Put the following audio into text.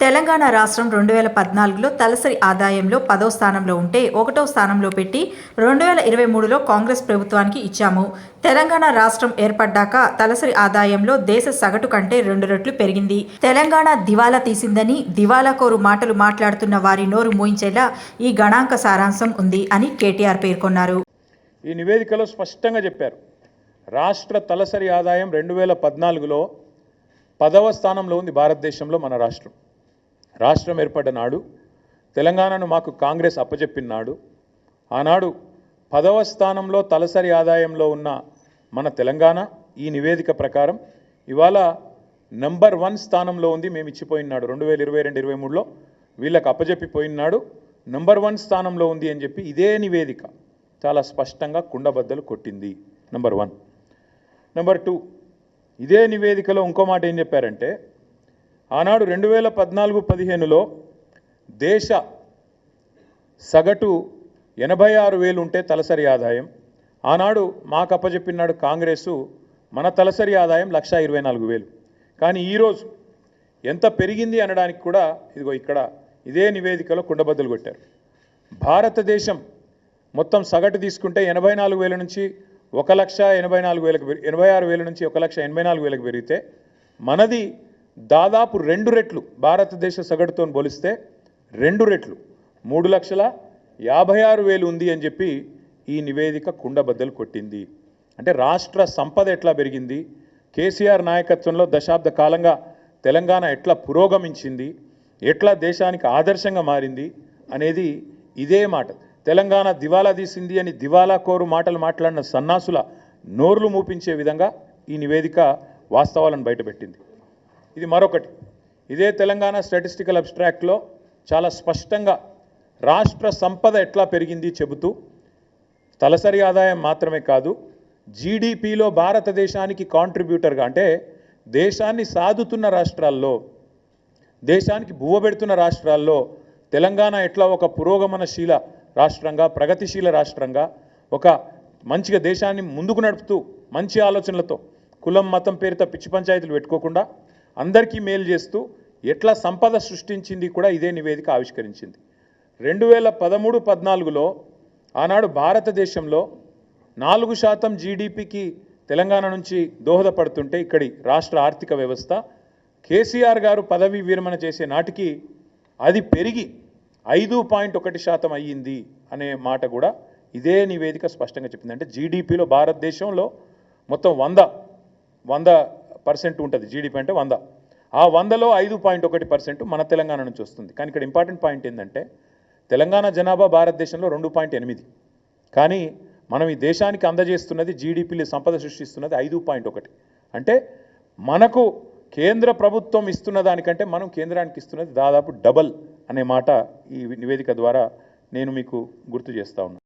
తెలంగాణ రాష్ట్రం 2014లో తలసరి ఆదాయంలో 10వ స్థానంలో ఉంటే 1వ స్థానంలో పెట్టి 2023లో కాంగ్రెస్ ప్రభుత్వానికి ఇచ్చాము. తెలంగాణ రాష్ట్రం ఏర్పడ్డాక తలసరి ఆదాయంలో దేశ సగటు కంటే 2 రెట్లు పెరిగింది. తెలంగాణ దివాలా తీసిందని దివాలాకోరు మాటలు మాట్లాడుతున్న వారి నోరు మూయించేలా ఈ గణాంక సారాంశం ఉంది అని కేటీఆర్ పేర్కొన్నారు. ఈ నివేదికలో స్పష్టంగా చెప్పారు. రాష్ట్ర తలసరి ఆదాయం 2014లో 10వ స్థానంలో ఉంది. భారతదేశంలో మన రాష్ట్రం ఏర్పడ్డ నాడు తెలంగాణను మాకు కాంగ్రెస్ అప్పచెప్పినాడు. ఆనాడు 10వ స్థానంలో తలసరి ఆదాయంలో ఉన్న మన తెలంగాణ ఈ నివేదిక ప్రకారం ఇవాళ నంబర్ 1 స్థానంలో ఉంది. మేము ఇచ్చిపోయినాడు 2022-23లో వీళ్ళకి అప్పచెప్పిపోయినాడు. నంబర్ 1 స్థానంలో ఉంది అని చెప్పి ఇదే నివేదిక చాలా స్పష్టంగా కుండబద్దలు కొట్టింది. నంబర్ 1. నంబర్ 2, ఇదే నివేదికలో ఇంకో మాట ఏం చెప్పారంటే ఆనాడు 2014-15లో దేశ సగటు 86,000 ఉంటే తలసరి ఆదాయం. ఆనాడు మాకు అప్పచెప్పినాడు కాంగ్రెసు మన తలసరి ఆదాయం 1,24,000. కానీ ఈరోజు ఎంత పెరిగింది అనడానికి కూడా ఇదిగో ఇక్కడ ఇదే నివేదికలో కుండబద్దలు కొట్టారు. భారతదేశం మొత్తం సగటు తీసుకుంటే 84,000 నుంచి 1,84,000 86,000 నుంచి 1,84,000 పెరిగితే మనది దాదాపు 2 రెట్లు భారతదేశ సగటుతో పోలిస్తే 2 రెట్లు 3,56,000 ఉంది అని చెప్పి ఈ నివేదిక కుండబద్దలు కొట్టింది. అంటే రాష్ట్ర సంపద ఎట్లా పెరిగింది, కేసీఆర్ నాయకత్వంలో దశాబ్ద కాలంగా తెలంగాణ ఎట్లా పురోగమించింది, ఎట్లా దేశానికి ఆదర్శంగా మారింది అనేది ఇదే మాట. తెలంగాణ దివాలా తీసింది అని దివాలా కోరు మాటలు మాట్లాడిన సన్నాసుల నోర్లు మూపించే విధంగా ఈ నివేదిక వాస్తవాలను బయటపెట్టింది. ఇది మరొకటి. ఇదే తెలంగాణ స్టాటిస్టికల్ అబ్స్ట్రాక్ట్లో చాలా స్పష్టంగా రాష్ట్ర సంపద ఎట్లా పెరిగింది చెబుతూ తలసరి ఆదాయం మాత్రమే కాదు జీడిపిలో భారతదేశానికి కాంట్రిబ్యూటర్గా అంటే దేశాన్ని సాదుతున్న రాష్ట్రాల్లో, దేశానికి బువ్వబెడుతున్న రాష్ట్రాల్లో తెలంగాణ ఎట్లా ఒక పురోగమనశీల రాష్ట్రంగా, ప్రగతిశీల రాష్ట్రంగా, ఒక మంచిగా దేశాన్ని ముందుకు నడుపుతూ మంచి ఆలోచనలతో కులం మతం పేరుతో పిచ్చి పంచాయతీలు పెట్టుకోకుండా అందరికీ మేలు చేస్తూ ఎట్లా సంపద సృష్టించింది కూడా ఇదే నివేదిక ఆవిష్కరించింది. 2013-14లో ఆనాడు భారతదేశంలో 4% జీడిపికి తెలంగాణ నుంచి దోహదపడుతుంటే ఇక్కడి రాష్ట్ర ఆర్థిక వ్యవస్థ కేసీఆర్ గారు పదవి విరమణ చేసే నాటికి అది పెరిగి 5.1% అయ్యింది అనే మాట కూడా ఇదే నివేదిక స్పష్టంగా చెప్పింది. అంటే జీడిపిలో భారతదేశంలో మొత్తం 100% ఉంటుంది. జీడిపి అంటే 100. ఆ 100లో 5.1% మన తెలంగాణ నుంచి వస్తుంది. కానీ ఇక్కడ ఇంపార్టెంట్ పాయింట్ ఏంటంటే తెలంగాణ జనాభా భారతదేశంలో 2.8, కానీ మనం ఈ దేశానికి అందజేస్తున్నది జీడిపిలో సంపద సృష్టిస్తున్నది 5.1. అంటే మనకు కేంద్ర ప్రభుత్వం ఇస్తున్న దానికంటే మనం కేంద్రానికి ఇస్తున్నది దాదాపు డబల్ అనే మాట ఈ నివేదిక ద్వారా నేను మీకు గుర్తు చేస్తా ఉన్నాను.